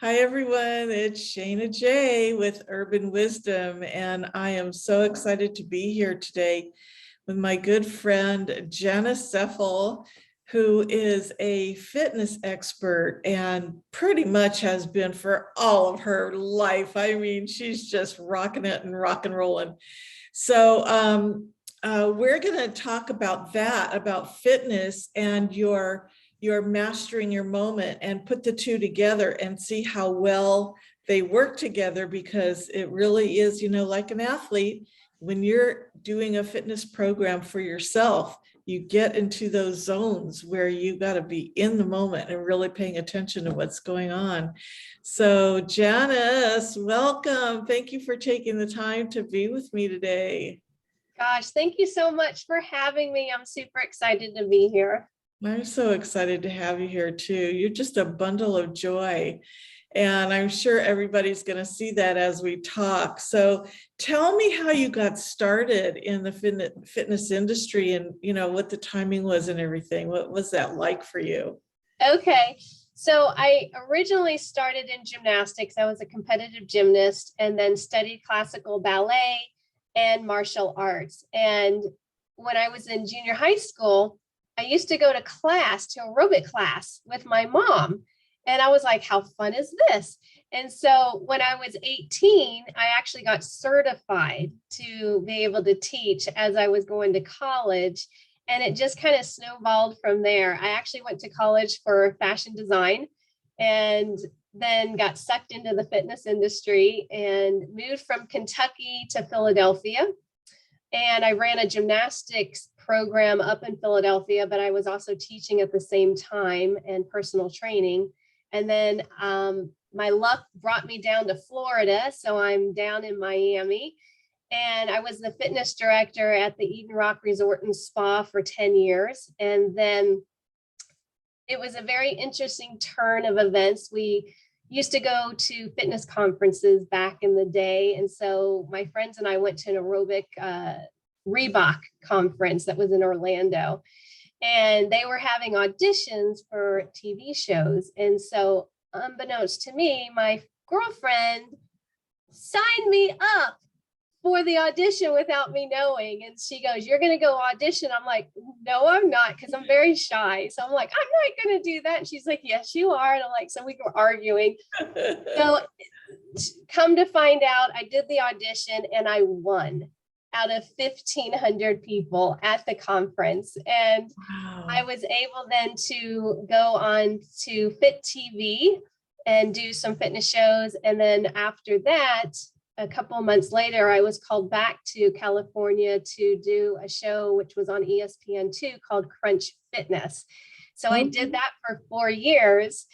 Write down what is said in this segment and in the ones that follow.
Hi, everyone. It's Shana J with Urban Wisdom, and I am so excited to be here today with my good friend, Janis Saffell, who is a fitness expert and pretty much has been for all of her life. I mean, she's just rocking it and rock and rolling. So we're going to talk about that, about fitness and your mastering your moment, and put the two together and see how well they work together, because it really is, like an athlete, when you're doing a fitness program for yourself, you get into those zones where you got to be in the moment and really paying attention to what's going on. So Janis, welcome. Thank you for taking the time to be with me today. Gosh, thank you so much for having me. I'm super excited to be here. I'm so excited to have you here too. You're just a bundle of joy. And I'm sure everybody's going to see that as we talk. So tell me how you got started in the fitness industry, and what the timing was and everything. What was that like for you? Okay, so I originally started in gymnastics. I was a competitive gymnast and then studied classical ballet and martial arts. And when I was in junior high school, I used to go to aerobic class with my mom. And I was like, how fun is this? And so when I was 18, I actually got certified to be able to teach as I was going to college. And it just kind of snowballed from there. I actually went to college for fashion design and then got sucked into the fitness industry and moved from Kentucky to Philadelphia. And I ran a gymnastics program up in Philadelphia, but I was also teaching at the same time and personal training. And then my luck brought me down to Florida. So I'm down in Miami. And I was the fitness director at the Eden Rock Resort and Spa for 10 years. And then it was a very interesting turn of events. We used to go to fitness conferences back in the day. And so my friends and I went to an aerobic Reebok conference that was in Orlando. And they were having auditions for TV shows. And so unbeknownst to me, my girlfriend signed me up for the audition without me knowing. And she goes, you're going to go audition. I'm like, no, I'm not, because I'm very shy. So I'm like, I'm not going to do that. And she's like, yes, you are. And I'm like, so we were arguing. So come to find out, I did the audition and I won out of 1,500 people at the conference. And wow. I was able then to go on to Fit TV and do some fitness shows. And then after that, a couple of months later, I was called back to California to do a show, which was on ESPN2 called Crunch Fitness. So I did that for 4 years.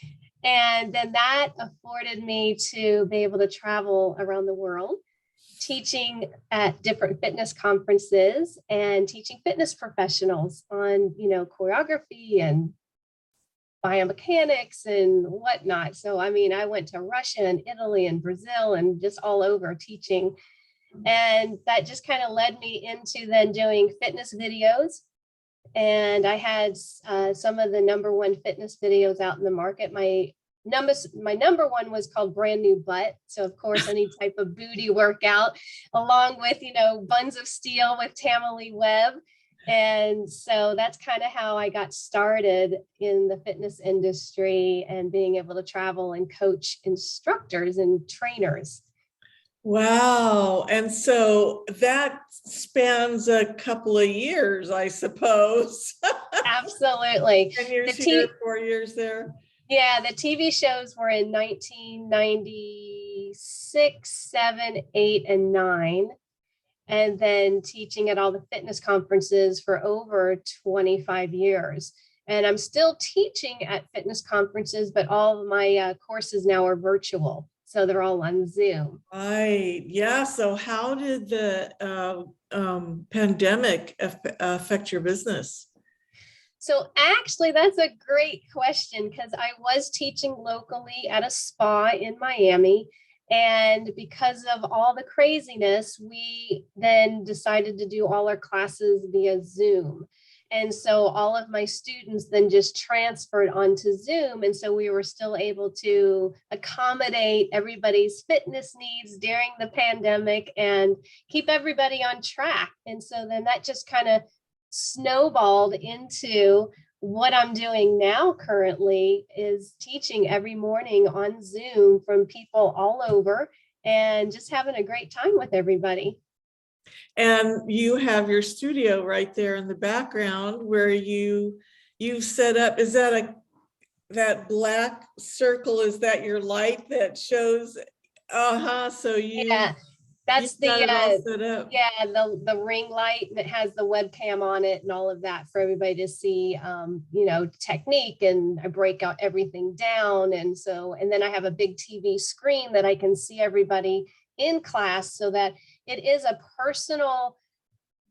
And then that afforded me to be able to travel around the world, teaching at different fitness conferences and teaching fitness professionals on, choreography and biomechanics and whatnot. So, I mean, I went to Russia and Italy and Brazil and just all over teaching. And that just kind of led me into then doing fitness videos. And I had some of the #1 fitness videos out in the market. My number one was called Brand New Butt. So of course, any type of booty workout, along with, Buns of Steel with Tamale Webb. And so that's kind of how I got started in the fitness industry and being able to travel and coach instructors and trainers. Wow. And so that spans a couple of years, I suppose. Absolutely. 10 years here, 4 years there. Yeah, the TV shows were in 1996, 7, 8, and 9. And then teaching at all the fitness conferences for over 25 years. And I'm still teaching at fitness conferences, but all of my courses now are virtual. So they're all on Zoom. Right. Yeah. So how did the pandemic affect your business? So actually, that's a great question, because I was teaching locally at a spa in Miami. And because of all the craziness, we then decided to do all our classes via Zoom. And so all of my students then just transferred onto Zoom. And so we were still able to accommodate everybody's fitness needs during the pandemic and keep everybody on track. And so then that just kind of snowballed into what I'm doing now currently is teaching every morning on Zoom from people all over and just having a great time with everybody. And you have your studio right there in the background where you set up, is that that black circle, is that your light that shows? So Yeah, that's got the it all set up. yeah, the ring light, and it has the webcam on it and all of that for everybody to see, you know, technique, and I break out everything down. And so, and then I have a big TV screen that I can see everybody in class, so that it is a personal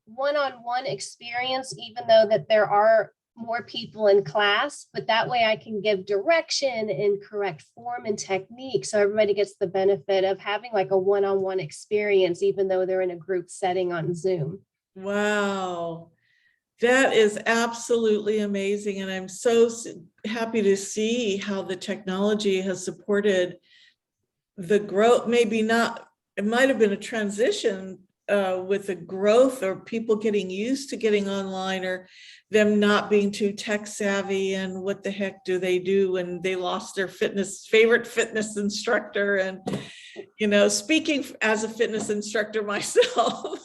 one-on-one experience, even though that there are more people in class, but that way I can give direction and correct form and technique. So everybody gets the benefit of having like a one-on-one experience, even though they're in a group setting on Zoom. Wow. That is absolutely amazing. And I'm so happy to see how the technology has supported the growth. Maybe not, it might have been a transition with the growth, or people getting used to getting online, or them not being too tech savvy, and what the heck do they do when they lost their favorite fitness instructor. And, you know, speaking as a fitness instructor myself.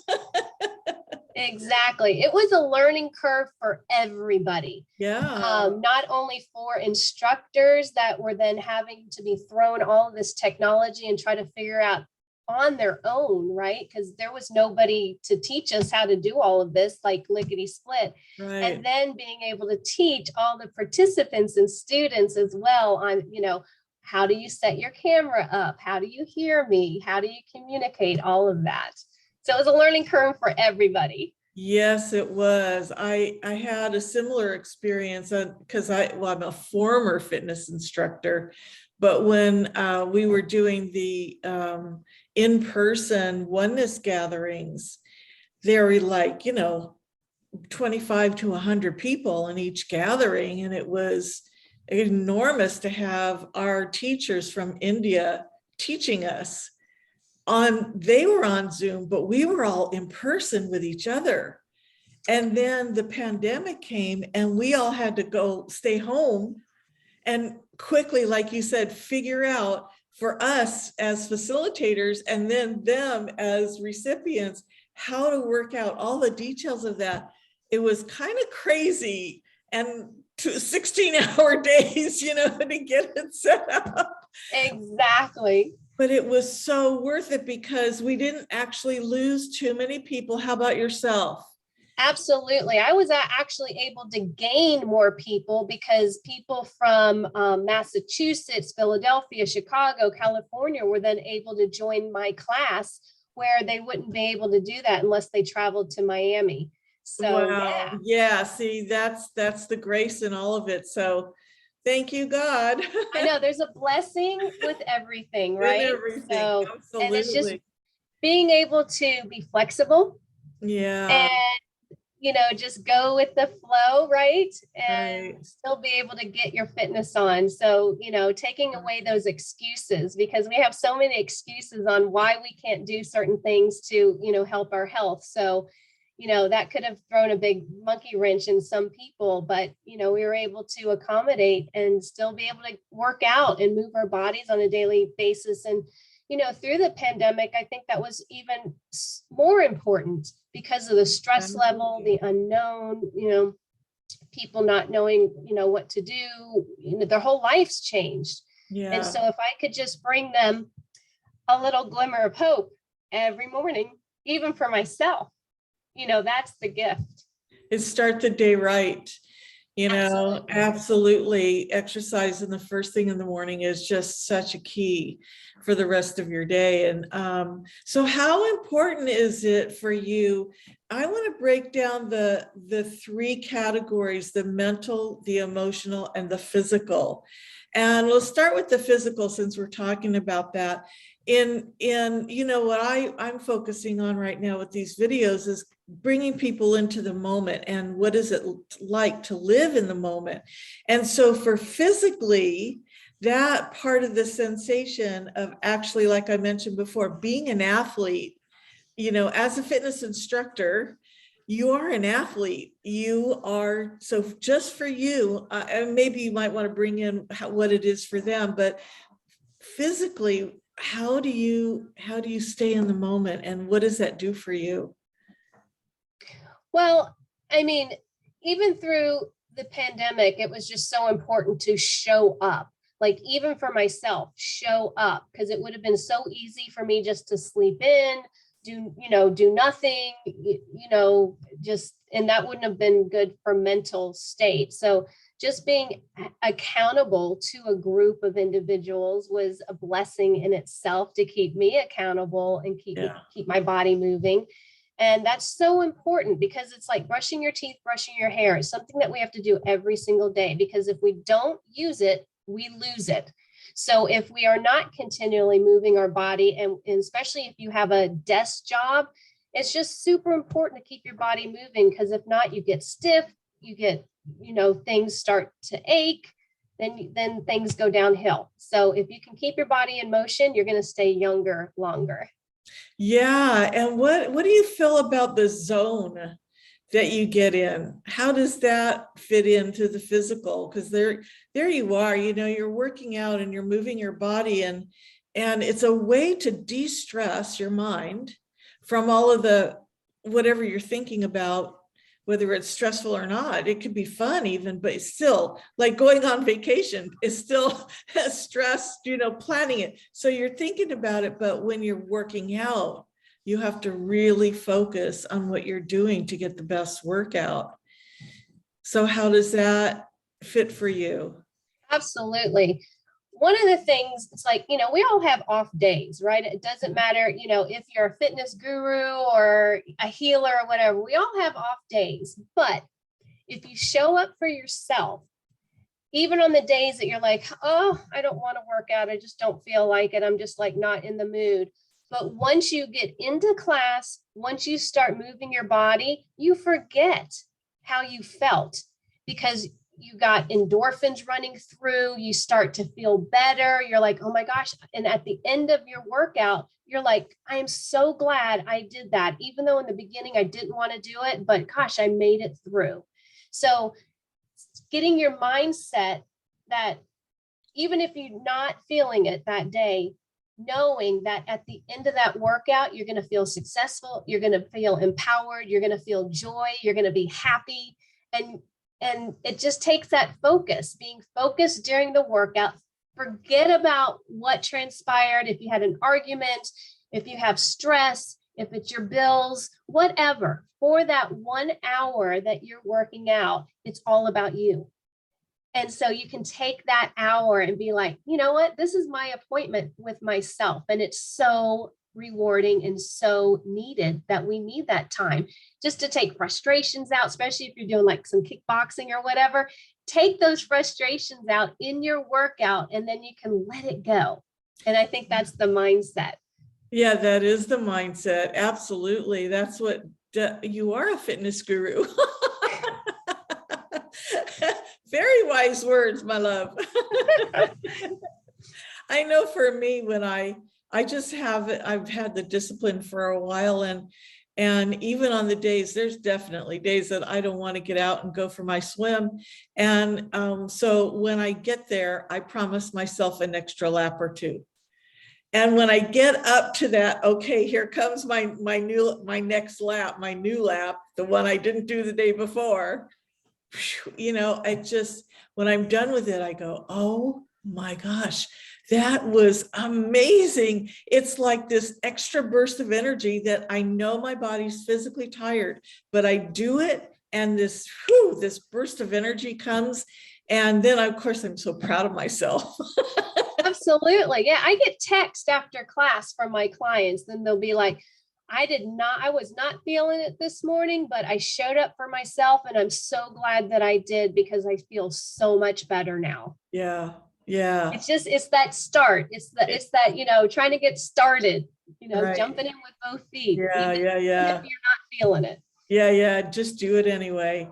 Exactly. It was a learning curve for everybody. Yeah. Not only for instructors that were then having to be thrown all of this technology and try to figure out on their own, right? Because there was nobody to teach us how to do all of this, like lickety split. Right. And then being able to teach all the participants and students as well on, you know, how do you set your camera up? How do you hear me? How do you communicate? All of that. So it was a learning curve for everybody. Yes, it was. I had a similar experience because I'm a former fitness instructor, but when we were doing the in-person oneness gatherings, there were like, you know, 25 to 100 people in each gathering, and it was enormous to have our teachers from India teaching us. They were on Zoom, but we were all in person with each other. And then the pandemic came and we all had to stay home and quickly, like you said, figure out, for us as facilitators and then them as recipients, how to work out all the details of that. It was kind of crazy, and 16-hour days, you know, to get it set up. Exactly. But it was so worth it because we didn't actually lose too many people. How about yourself? Absolutely. I was actually able to gain more people because people from Massachusetts, Philadelphia, Chicago, California were then able to join my class, where they wouldn't be able to do that unless they traveled to Miami. So wow. Yeah, see, that's the grace in all of it. So thank you, God. I know there's a blessing with everything, right? In everything. So, absolutely. and it's just being able to be flexible. Yeah. And you know, just go with the flow, right? And right. still be able to get your fitness on. So, you know, taking away those excuses, because we have so many excuses on why we can't do certain things to, you know, help our health. So, you know, that could have thrown a big monkey wrench in some people, but, you know, we were able to accommodate and still be able to work out and move our bodies on a daily basis. And, you know, through the pandemic, I think that was even more important because of the stress level, the unknown, you know, people not knowing, you know, what to do, you know, their whole lives changed. Yeah. And so if I could just bring them a little glimmer of hope every morning, even for myself, you know, that's the gift. Start the day right. You know, absolutely. Exercise in the first thing in the morning is just such a key for the rest of your day. And so how important is it for you? I want to break down the three categories: the mental, the emotional, and the physical. And we'll start with the physical since we're talking about that. In what I'm focusing on right now with these videos is bringing people into the moment and what is it like to live in the moment. And so for physically, that part of the sensation of actually, like I mentioned before, being an athlete, as a fitness instructor, you are an athlete. You are, so just for you, and maybe you might want to bring in what it is for them, but physically, how do you stay in the moment, and what does that do for you? Well, I mean, even through the pandemic, it was just so important to show up. Like even for myself, show up, because it would have been so easy for me just to sleep in, do nothing, just, and that wouldn't have been good for mental state. So just being accountable to a group of individuals was a blessing in itself to keep me accountable and keep my body moving. And that's so important because it's like brushing your teeth, brushing your hair. It's something that we have to do every single day, because if we don't use it, we lose it. So if we are not continually moving our body, and especially if you have a desk job, it's just super important to keep your body moving, because if not, you get stiff, you get, things start to ache, then things go downhill. So if you can keep your body in motion, you're going to stay younger longer. Yeah. And what do you feel about the zone that you get in? How does that fit into the physical? Because there you are, you're working out and you're moving your body, and it's a way to de-stress your mind from all of the whatever you're thinking about, whether it's stressful or not. It could be fun even, but it's still like going on vacation is still stress, planning it. So you're thinking about it, but when you're working out, you have to really focus on what you're doing to get the best workout. So how does that fit for you? Absolutely. One of the things, it's like, we all have off days, right? It doesn't matter, if you're a fitness guru or a healer or whatever, we all have off days. But if you show up for yourself, even on the days that you're like, oh, I don't want to work out, I just don't feel like it, I'm just like not in the mood. But once you get into class, once you start moving your body, you forget how you felt, because you got endorphins running through, you start to feel better. You're like, oh my gosh. And at the end of your workout, you're like, I am so glad I did that. Even though in the beginning I didn't want to do it, but gosh, I made it through. So getting your mindset that even if you're not feeling it that day, knowing that at the end of that workout, you're going to feel successful, you're going to feel empowered, you're going to feel joy, you're going to be happy. And it just takes that focus, being focused during the workout. Forget about what transpired. If you had an argument, if you have stress, if it's your bills, whatever, for that 1 hour that you're working out, it's all about you. And so you can take that hour and be like, you know what, this is my appointment with myself. And it's so rewarding and so needed that we need that time just to take frustrations out, especially if you're doing like some kickboxing or whatever. Take those frustrations out in your workout, and then you can let it go. And I think that's the mindset. Yeah, that is the mindset. Absolutely. That's what you are, a fitness guru. Very wise words, my love. I know for me, when I've had the discipline for a while, and even on the days, there's definitely days that I don't want to get out and go for my swim. And so when I get there, I promise myself an extra lap or two. And when I get up to that, okay, here comes my next lap, my new lap, the one I didn't do the day before. I just, when I'm done with it, I go, oh my gosh, that was amazing. It's like this extra burst of energy that I know my body's physically tired, but I do it, and this burst of energy comes. And then, of course, I'm so proud of myself. Absolutely. Yeah. I get text after class from my clients. Then they'll be like, I was not feeling it this morning, but I showed up for myself, and I'm so glad that I did, because I feel so much better now. Yeah. Yeah. It's that start. It's that, trying to get started, Right. jumping in with both feet, Yeah, even yeah, if yeah. you're not feeling it. Yeah, yeah. Just do it anyway.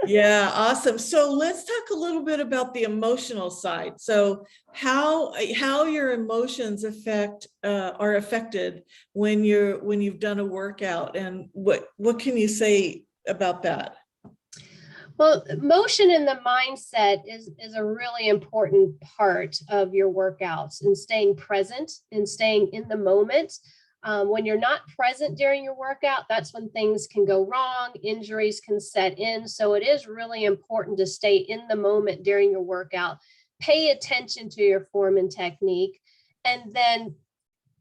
Yeah, awesome. So let's talk a little bit about the emotional side. So how your emotions are affected when you've done a workout, and what can you say about that? Well, motion and the mindset is a really important part of your workouts, and staying present and staying in the moment. When you're not present during your workout, that's when things can go wrong, injuries can set in. So it is really important to stay in the moment during your workout, pay attention to your form and technique, and then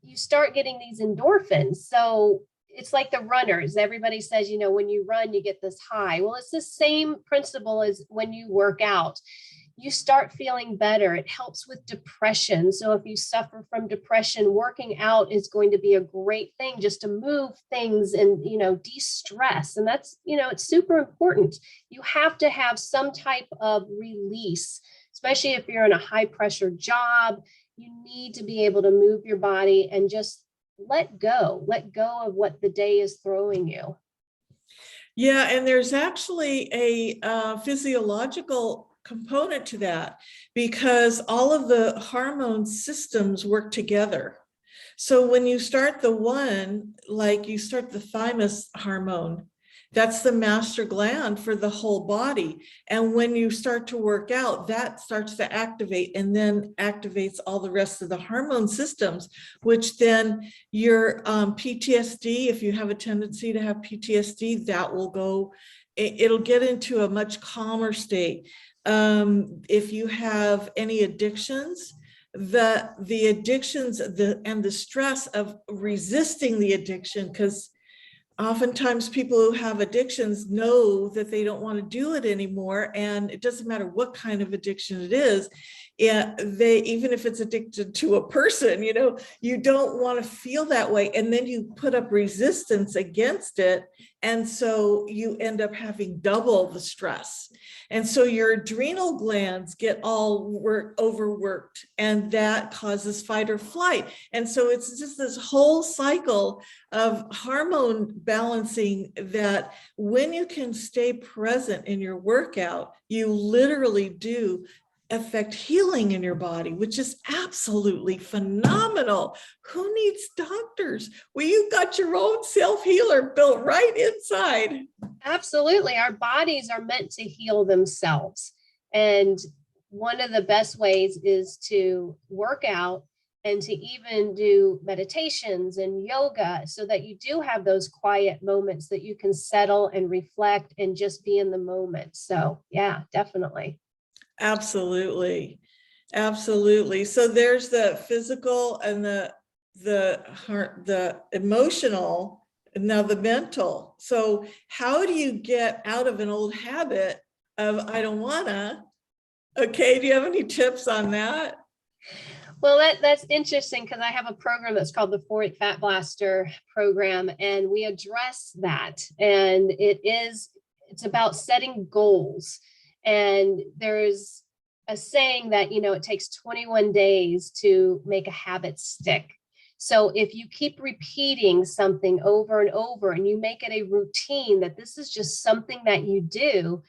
you start getting these endorphins. So it's like the runners. Everybody says, when you run, you get this high. Well, it's the same principle as when you work out. You start feeling better. It helps with depression. So if you suffer from depression, working out is going to be a great thing just to move things and, de-stress. And that's, it's super important. You have to have some type of release, especially if you're in a high pressure job. You need to be able to move your body and just let go of what the day is throwing you. Yeah, and there's actually a physiological component to that, because all of the hormone systems work together. So when you start like you start the thymus hormone, that's the master gland for the whole body. And when you start to work out, that starts to activate, and then activates all the rest of the hormone systems, which then your PTSD, if you have a tendency to have PTSD, that will go, it'll get into a much calmer state. If you have any addictions, the addictions, and the stress of resisting the addiction, because oftentimes people who have addictions know that they don't want to do it anymore, and it doesn't matter what kind of addiction it is. Even if it's addicted to a person, you don't want to feel that way, and then you put up resistance against it, and so you end up having double the stress. And so your adrenal glands get all overworked, and that causes fight or flight. And so it's just this whole cycle of hormone balancing, that when you can stay present in your workout, you literally do affect healing in your body, which is absolutely phenomenal. Who needs doctors? Well, you got your own self-healer built right inside. Absolutely. Our bodies are meant to heal themselves. And one of the best ways is to work out and to even do meditations and yoga, so that you do have those quiet moments that you can settle and reflect and just be in the moment. So yeah, definitely. Absolutely. Absolutely. So there's the physical and the heart, the emotional, and now the mental. So how do you get out of an old habit of I don't wanna? Okay, do you have any tips on that? Well, that's interesting, because I have a program that's called the 4-Week Fat Blaster program, and we address that. And it's about setting goals. And there's a saying that, it takes 21 days to make a habit stick. So if you keep repeating something over and over, and you make it a routine that this is just something that you do,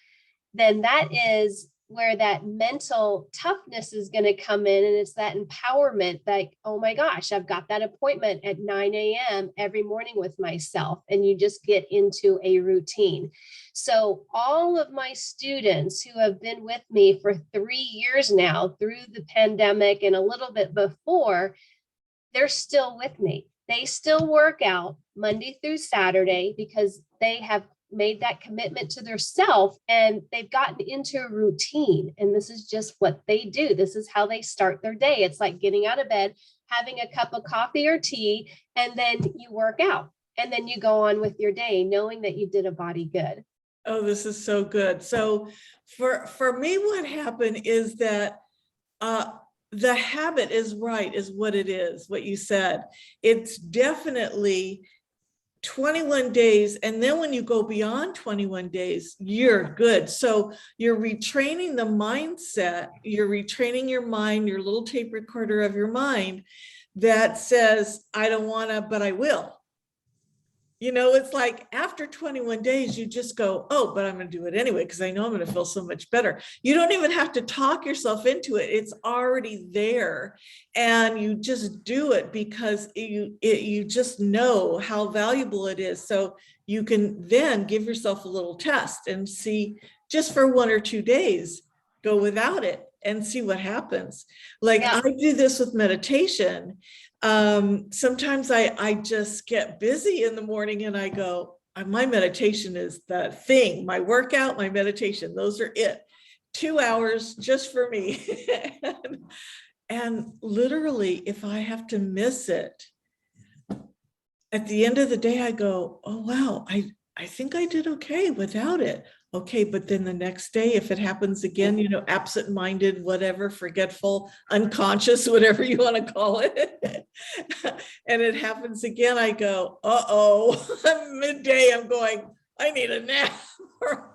then that is where that mental toughness is going to come in. And it's that empowerment, like, oh my gosh, I've got that appointment at 9 a.m. every morning with myself. And you just get into a routine. So all of my students who have been with me for 3 years now, through the pandemic and a little bit before, they're still with me. They still work out Monday through Saturday, because they have made that commitment to their self, and they've gotten into a routine. And this is just what they do. This is how they start their day. It's like getting out of bed, having a cup of coffee or tea, and then you work out, and then you go on with your day, knowing that you did a body good. Oh, this is so good. So for me, what happened is that the habit is what it is, what you said. It's definitely 21 days. And then when you go beyond 21 days, you're good. So you're retraining the mindset, you're retraining your mind, your little tape recorder of your mind that says, I don't want to, but I will. You know, it's like after 21 days, you just go, oh, but I'm going to do it anyway, because I know I'm going to feel so much better. You don't even have to talk yourself into it. It's already there. And you just do it because you just know how valuable it is. So you can then give yourself a little test and see, just for 1 or 2 days, go without it and see what happens. Like I do this with meditation. Sometimes I just get busy in the morning and I go, my meditation is the thing, my workout, my meditation, those are it. 2 hours just for me. And literally, if I have to miss it, at the end of the day, I go, oh, wow, I think I did okay without it. Okay, but then the next day, if it happens again, you know, absent-minded, whatever, forgetful, unconscious, whatever you want to call it, and it happens again, I go, uh-oh, midday, I'm going, I need a nap, or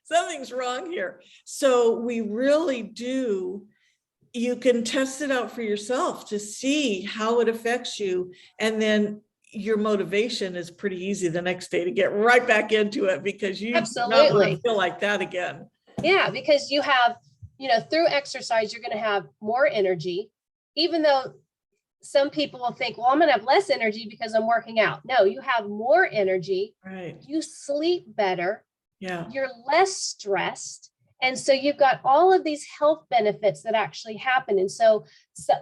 something's wrong here. So we really do, you can test it out for yourself to see how it affects you, and then your motivation is pretty easy the next day to get right back into it, because you do not want to feel like that again. Yeah, because you have, you know, through exercise, you're going to have more energy, even though some people will think, well, I'm going to have less energy because I'm working out. No, you have more energy. Right. You sleep better. Yeah. You're less stressed. And so you've got all of these health benefits that actually happen. And so,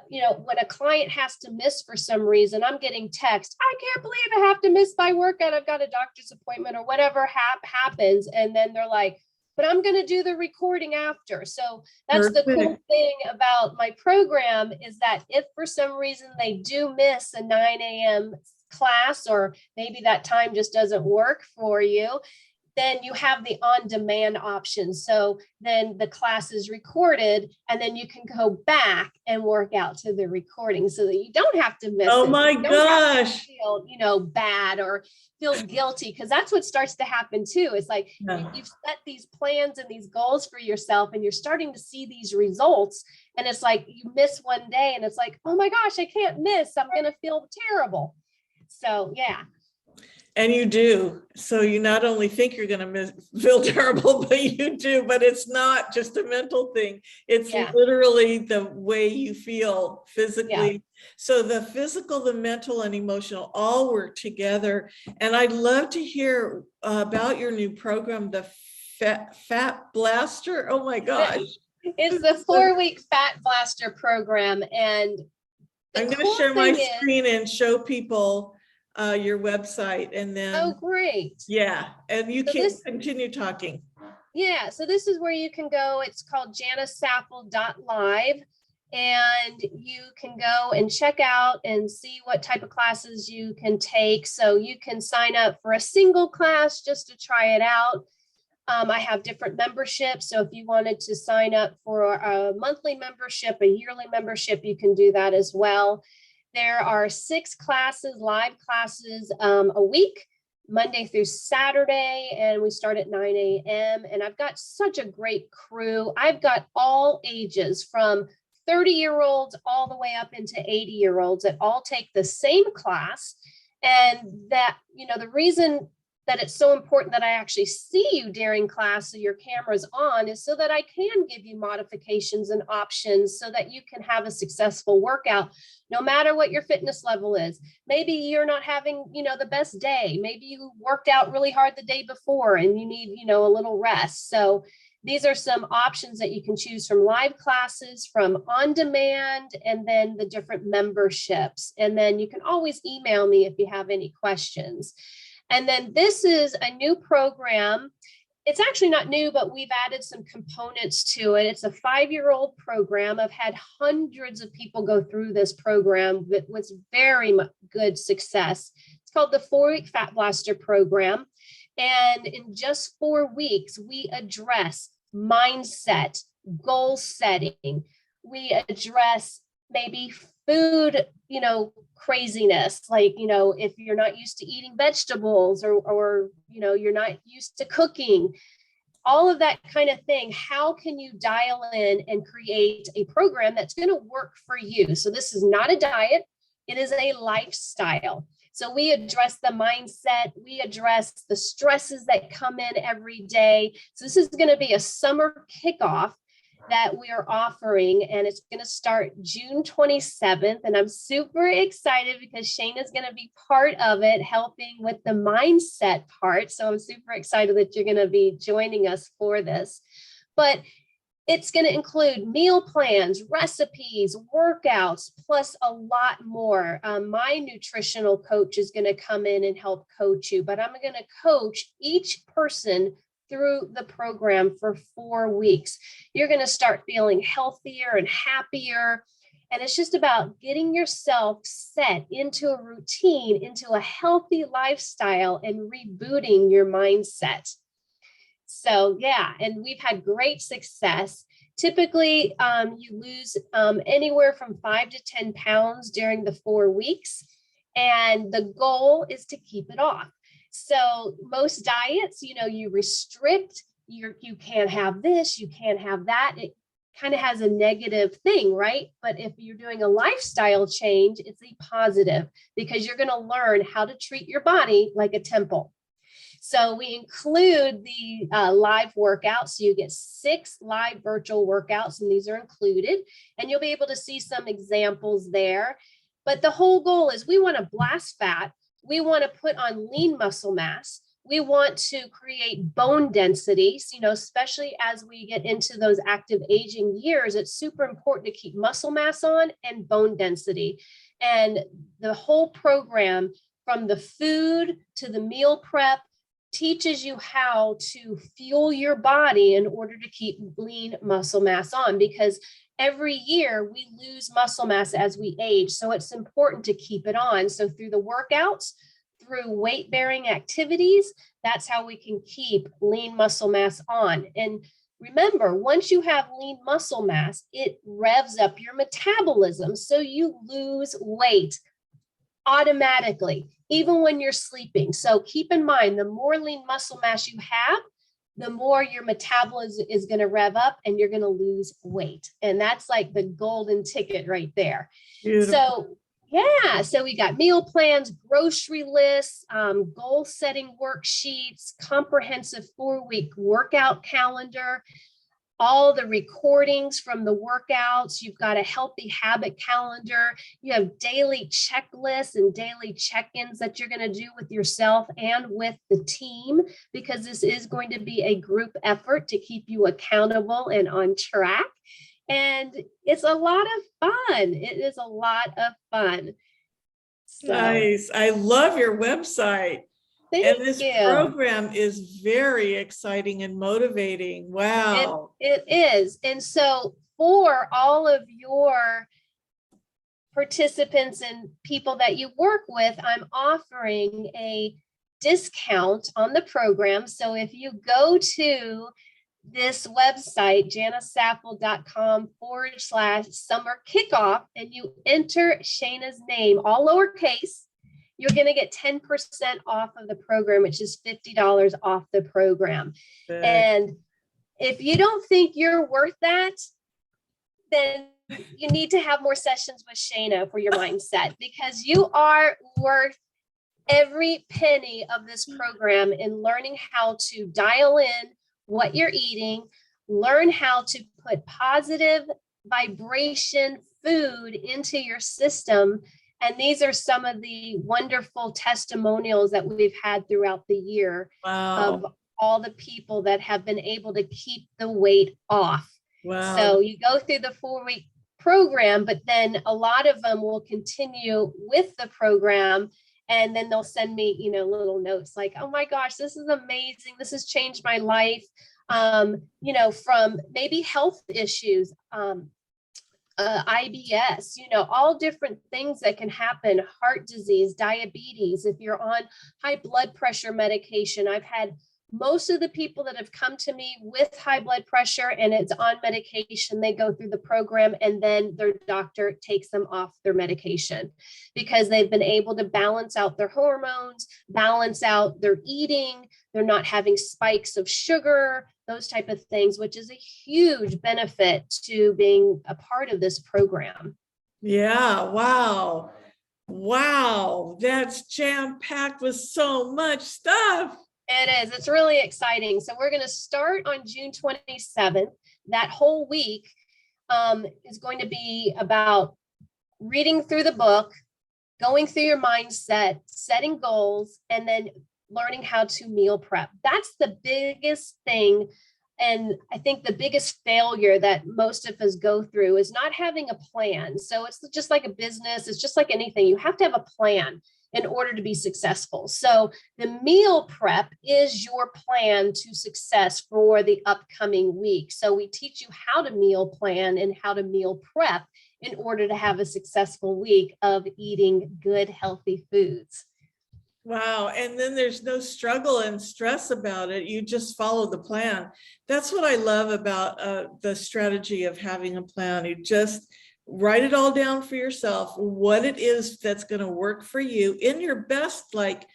you know, when a client has to miss for some reason, I'm getting text, I can't believe I have to miss my workout. I've got a doctor's appointment or whatever happens. And then they're like, but I'm going to do the recording after. So that's the cool thing about my program, is that if for some reason they do miss a 9 a.m. class, or maybe that time just doesn't work for you, then you have the on-demand option. So then the class is recorded, and then you can go back and work out to the recording, so that you don't have to miss it. Oh my gosh. Feel, you know, bad or feel guilty, because that's what starts to happen too. It's like you've set these plans and these goals for yourself, and you're starting to see these results. And it's like you miss one day, and it's like, oh my gosh, I can't miss. I'm going to feel terrible. So yeah. And you do. So you not only think you're going to feel terrible, but you do. But it's not just a mental thing. It's literally the way you feel physically. Yeah. So the physical, the mental, and emotional all work together. And I'd love to hear about your new program, the Fat Blaster. Oh my gosh. It's the 4-week Fat Blaster program. And I'm going to share my screen and show people your website, and then great. Yeah, and you can continue talking. Yeah, so this is where you can go. It's called janissaffell.live, and you can go and check out and see what type of classes you can take. So you can sign up for a single class just to try it out. I have different memberships, so if you wanted to sign up for a monthly membership, a yearly membership, you can do that as well. There are 6 classes, live classes a week, Monday through Saturday, and we start at 9 a.m. And I've got such a great crew. I've got all ages, from 30-year-olds all the way up into 80-year-olds, that all take the same class. And that, you know, the reason that it's so important that I actually see you during class, so your camera's on, is so that I can give you modifications and options so that you can have a successful workout, no matter what your fitness level is. Maybe you're not having, you know, the best day. Maybe you worked out really hard the day before and you need, you know, a little rest. So these are some options that you can choose from: live classes, from on demand, and then the different memberships. And then you can always email me if you have any questions. And then this is a new program. It's actually not new, but we've added some components to it. It's a 5-year-old program. I've had hundreds of people go through this program with very good success. It's called the 4-week Fat Blaster program. And in just 4 weeks, we address mindset, goal setting. We address maybe food, craziness, like, if you're not used to eating vegetables or you're not used to cooking, all of that kind of thing. How can you dial in and create a program that's going to work for you? So this is not a diet, it is a lifestyle. So we address the mindset, we address the stresses that come in every day. So this is going to be a summer kickoff that we are offering, and it's going to start June 27th. And I'm super excited because Shane is going to be part of it, helping with the mindset part. So I'm super excited that you're going to be joining us for this. But it's going to include meal plans, recipes, workouts, plus a lot more. My nutritional coach is going to come in and help coach you, but I'm going to coach each person through the program for 4 weeks. You're going to start feeling healthier and happier. And it's just about getting yourself set into a routine, into a healthy lifestyle, and rebooting your mindset. So yeah, and we've had great success. Typically, you lose anywhere from 5 to 10 pounds during the 4 weeks. And the goal is to keep it off. So most diets, you restrict, you can't have this, you can't have that. It kind of has a negative thing, right? But if you're doing a lifestyle change, it's a positive because you're going to learn how to treat your body like a temple. So we include the live workouts. So you get 6 live virtual workouts, and these are included. And you'll be able to see some examples there. But the whole goal is we want to blast fat. We want to put on lean muscle mass. We want to create bone densities, especially as we get into those active aging years. It's super important to keep muscle mass on and bone density. And the whole program, from the food to the meal prep, teaches you how to fuel your body in order to keep lean muscle mass on, because every year we lose muscle mass as we age. So it's important to keep it on. So through the workouts, through weight-bearing activities, that's how we can keep lean muscle mass on. And remember, once you have lean muscle mass, it revs up your metabolism. So you lose weight automatically, even when you're sleeping. So keep in mind, the more lean muscle mass you have, the more your metabolism is going to rev up and you're going to lose weight. And that's like the golden ticket right there. Beautiful. So yeah, so we got meal plans, grocery lists, goal setting worksheets, comprehensive 4-week workout calendar, all the recordings from the workouts. You've got a healthy habit calendar. You have daily checklists and daily check-ins that you're going to do with yourself and with the team, because this is going to be a group effort to keep you accountable and on track. And it's a lot of fun. It is a lot of fun. So, nice. I love your website. And this program is very exciting and motivating. Wow. It is. And so for all of your participants and people that you work with, I'm offering a discount on the program. So if you go to this website, janissaffell.com/summer kickoff, and you enter Shayna's name, all lowercase, you're going to get 10% off of the program, which is $50 off the program. Good. And if you don't think you're worth that, then you need to have more sessions with Shayna for your mindset, because you are worth every penny of this program in learning how to dial in what you're eating, learn how to put positive vibration food into your system. And these are some of the wonderful testimonials that we've had throughout the year. Wow. Of all the people that have been able to keep the weight off. Wow. So you go through the 4-week program, but then a lot of them will continue with the program. And then they'll send me, little notes like, oh my gosh, this is amazing. This has changed my life. From maybe health issues, IBS, all different things that can happen, heart disease, diabetes. If you're on high blood pressure medication, I've had most of the people that have come to me with high blood pressure and it's on medication, they go through the program and then their doctor takes them off their medication because they've been able to balance out their hormones, balance out their eating. They're not having spikes of sugar, those type of things, which is a huge benefit to being a part of this program. Yeah, wow. Wow, that's jam-packed with so much stuff. It is. It's really exciting. So we're going to start on June 27th. That whole week is going to be about reading through the book, going through your mindset, setting goals, and then learning how to meal prep. That's the biggest thing. And I think the biggest failure that most of us go through is not having a plan. So it's just like a business. It's just like anything. You have to have a plan in order to be successful. So the meal prep is your plan to success for the upcoming week. So we teach you how to meal plan and how to meal prep in order to have a successful week of eating good, healthy foods. Wow. And then there's no struggle and stress about it. You just follow the plan. That's what I love about the strategy of having a plan. You just write it all down for yourself, what it is that's going to work for you in your best, like,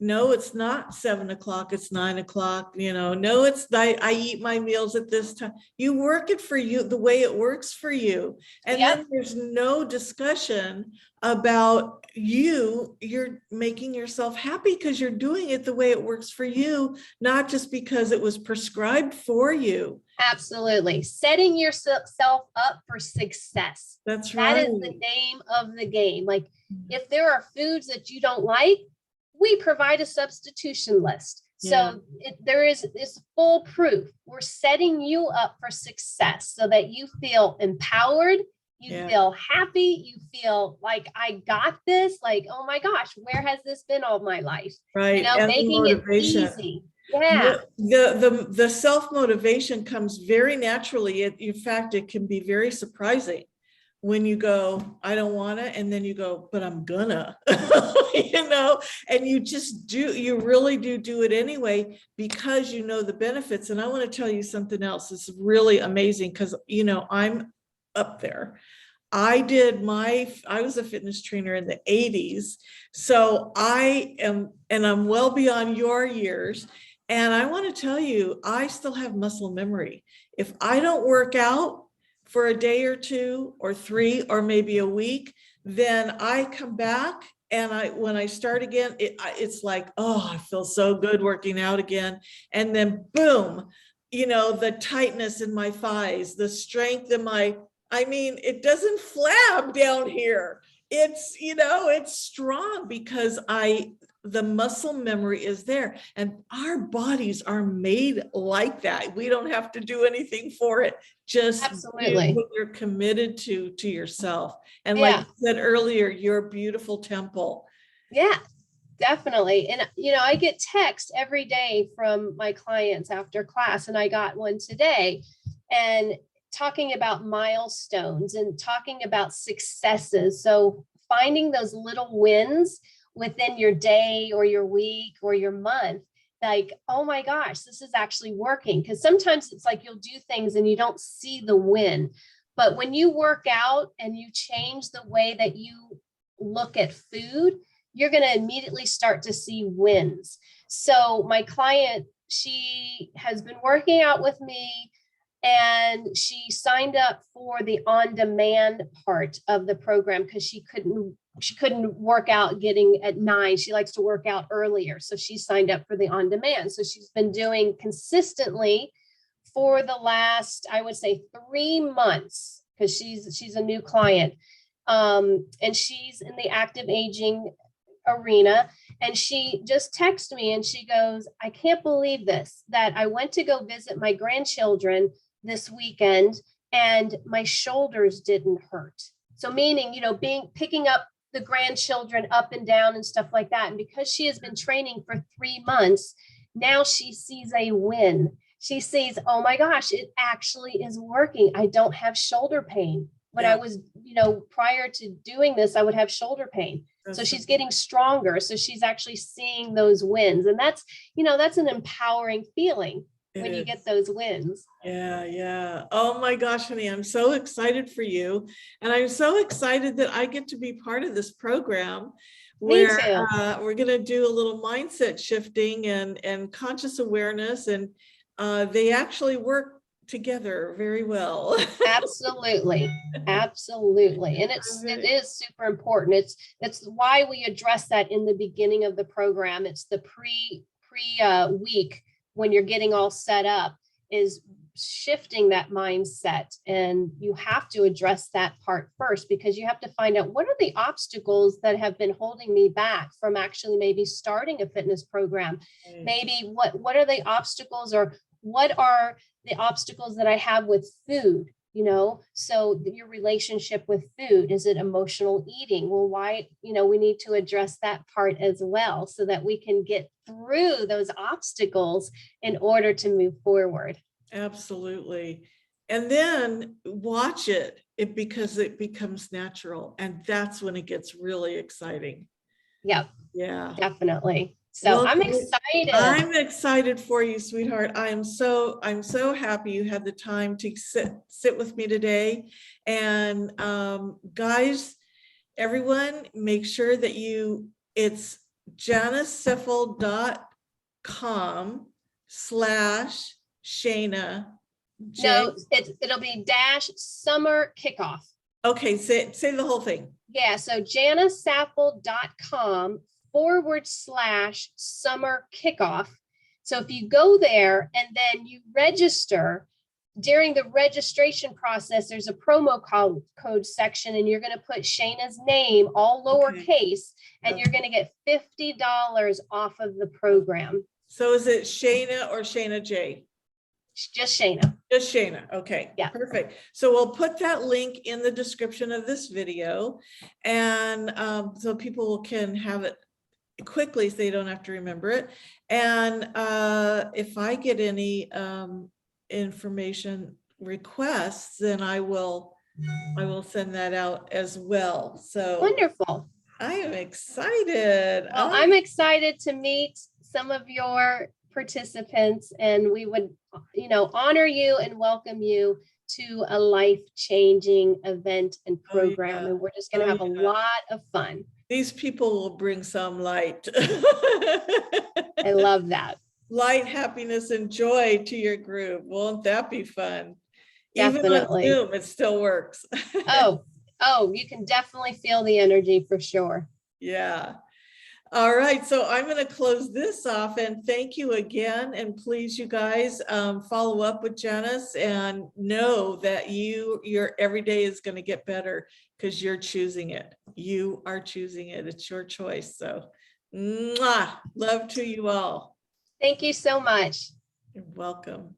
no, it's not 7 o'clock, it's 9 o'clock, no, it's I eat my meals at this time. You work it for you the way it works for you. And then there's no discussion about you're making yourself happy because you're doing it the way it works for you, not just because it was prescribed for you. Absolutely. Setting yourself up for success. That's right. That is the name of the game. Like if there are foods that you don't like, we provide a substitution list. So there is full proof. We're setting you up for success so that you feel empowered, you feel happy, you feel like I got this, like, oh my gosh, where has this been all my life? Right. And making it easy. Yeah. The self-motivation comes very naturally. In fact, it can be very surprising when you go, I don't want to, and then you go, but I'm gonna, and you just do, you really do it anyway, because you know the benefits. And I want to tell you something else. It's really amazing because, I'm up there. I was a fitness trainer in the 80s. So I'm well beyond your years. And I want to tell you, I still have muscle memory. If I don't work out for a day or two or three or maybe a week, then I come back and when I start again, it's like, oh, I feel so good working out again. And then boom, the tightness in my thighs, the strength in it doesn't flab down here. It's strong because the muscle memory is there, and our bodies are made like that. We don't have to do anything for it. Just absolutely do what you're committed to yourself. And like you said earlier, you're a beautiful temple. Yeah, definitely. And, I get texts every day from my clients after class, and I got one today, and talking about milestones and talking about successes. So finding those little wins within your day or your week or your month, like, oh my gosh, this is actually working. Because sometimes it's like you'll do things and you don't see the win. But when you work out and you change the way that you look at food, you're going to immediately start to see wins. So my client, she has been working out with me, and she signed up for the on-demand part of the program because she couldn't work out getting at 9. She likes to work out earlier. So she signed up for the on-demand. So she's been doing consistently for the last, I would say, 3 months, because she's a new client. And she's in the active aging arena. And she just texted me and she goes, I can't believe this, that I went to go visit my grandchildren this weekend and my shoulders didn't hurt. So meaning, picking up the grandchildren up and down and stuff like that. And because she has been training for 3 months, now she sees a win. She sees, oh my gosh, it actually is working. I don't have shoulder pain. When I was, prior to doing this, I would have shoulder pain. So she's getting stronger. So she's actually seeing those wins. And that's, that's an empowering feeling when you get those wins. Yeah, yeah. Oh my gosh, honey, I'm so excited for you. And I'm so excited that I get to be part of this program where we're going to do a little mindset shifting and conscious awareness. And they actually work together very well. Absolutely. Absolutely. And it is super important. It's why we address that in the beginning of the program. It's the pre week when you're getting all set up, is shifting that mindset. And you have to address that part first, because you have to find out what are the obstacles that have been holding me back from actually maybe starting a fitness program. Maybe what are the obstacles, or what are the obstacles that I have with food? So your relationship with food, is it emotional eating? Well, why, we need to address that part as well, so that we can get through those obstacles in order to move forward. Absolutely. And then watch it because it becomes natural. And that's when it gets really exciting. Yep. Yeah. Definitely. So I'm excited. I'm excited for you, sweetheart. I'm so happy you had the time to sit with me today. And guys, everyone, make sure that it's janissaffell.com/Shayna. No, it'll be --summer kickoff. Okay, say the whole thing. Yeah, so janissaffell.com/summer kickoff. So if you go there and then you register, during the registration process, there's a promo code section, and you're going to put Shayna's name, all lowercase, and you're going to get $50 off of the program. So is it Shayna or Shayna J? Just Shayna. Just Shayna. Okay. Yeah. Perfect. So we'll put that link in the description of this video, and so people can have it quickly, so they don't have to remember it. And if I get any information requests, then I will send that out as well. So wonderful. I am excited. Well, I'm excited to meet some of your participants, and we would, honor you and welcome you to a life-changing event and program. And we're just going to have a lot of fun. These people will bring some light. I love that. Light, happiness, and joy to your group. Won't that be fun? Definitely. Even on Zoom, it still works. Oh, you can definitely feel the energy for sure. Yeah. All right, so I'm going to close this off, and thank you again. And please, you guys, follow up with Janis and know that your every day is going to get better because you're choosing it. You are choosing it. It's your choice. So, mwah, love to you all. Thank you so much. You're welcome.